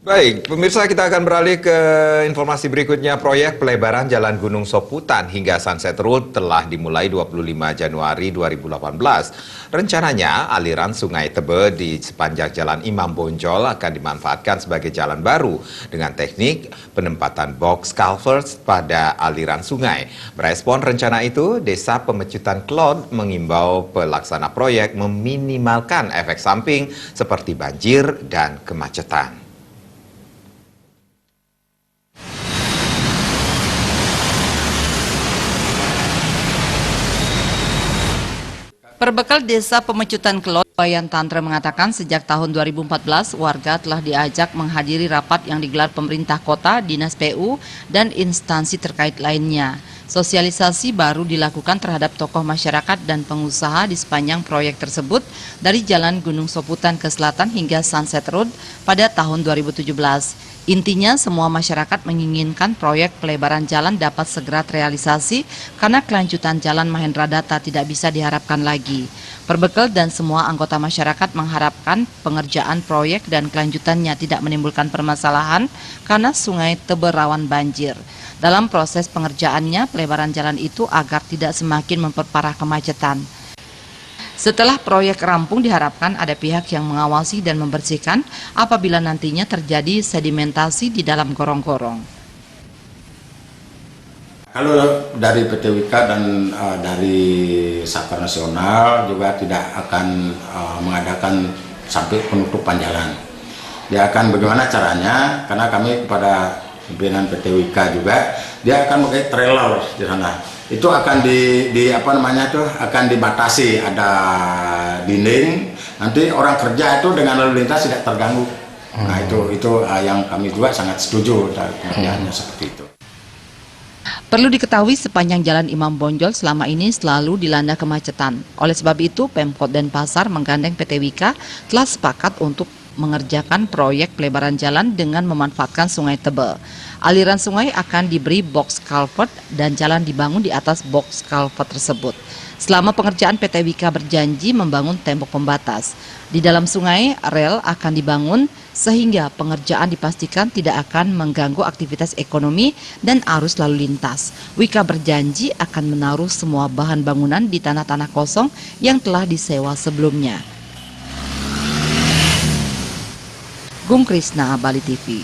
Baik, pemirsa, kita akan beralih ke informasi berikutnya. Proyek pelebaran Jalan Gunung Soputan hingga Sunset Road telah dimulai 25 Januari 2018. Rencananya, aliran Sungai Tebe di sepanjang Jalan Imam Bonjol akan dimanfaatkan sebagai jalan baru dengan teknik penempatan box culverts pada aliran sungai. Merespon rencana itu, Desa Pemecutan Klod mengimbau pelaksana proyek meminimalkan efek samping seperti banjir dan kemacetan. Perbekal Desa Pemecutan Klod, Wayan Tantra mengatakan sejak tahun 2014 warga telah diajak menghadiri rapat yang digelar pemerintah kota, dinas PU, dan instansi terkait lainnya. Sosialisasi baru dilakukan terhadap tokoh masyarakat dan pengusaha di sepanjang proyek tersebut dari Jalan Gunung Soputan ke selatan hingga Sunset Road pada tahun 2017. Intinya semua masyarakat menginginkan proyek pelebaran jalan dapat segera terrealisasi karena kelanjutan Jalan Mahendra Data tidak bisa diharapkan lagi. Perbekal dan semua anggota masyarakat mengharapkan pengerjaan proyek dan kelanjutannya tidak menimbulkan permasalahan karena Sungai Tebe rawan banjir. Dalam proses pengerjaannya, pelebaran jalan itu agar tidak semakin memperparah kemacetan. Setelah proyek rampung diharapkan ada pihak yang mengawasi dan membersihkan apabila nantinya terjadi sedimentasi di dalam gorong-gorong. Kalau dari PT Wika dan dari Sakar Nasional juga tidak akan mengadakan sampai penutupan jalan. Dia akan bagaimana caranya, karena kami kepada pimpinan PT Wika juga, dia akan pakai trailer di sana. Itu akan akan dibatasi, ada dinding, nanti orang kerja itu dengan lalu lintas tidak terganggu. Nah itu yang kami juga sangat setuju dari pengerjaannya seperti itu. Perlu diketahui sepanjang Jalan Imam Bonjol selama ini selalu dilanda kemacetan. Oleh sebab itu Pemkot Denpasar menggandeng PT Wika telah sepakat untuk mengerjakan proyek pelebaran jalan dengan memanfaatkan Sungai Tebe. Aliran sungai akan diberi box culvert dan jalan dibangun di atas box culvert tersebut. Selama pengerjaan PT Wika berjanji membangun tembok pembatas. Di dalam sungai, rel akan dibangun sehingga pengerjaan dipastikan tidak akan mengganggu aktivitas ekonomi dan arus lalu lintas. Wika berjanji akan menaruh semua bahan bangunan di tanah-tanah kosong yang telah disewa sebelumnya. Gung Krisna, Bali TV.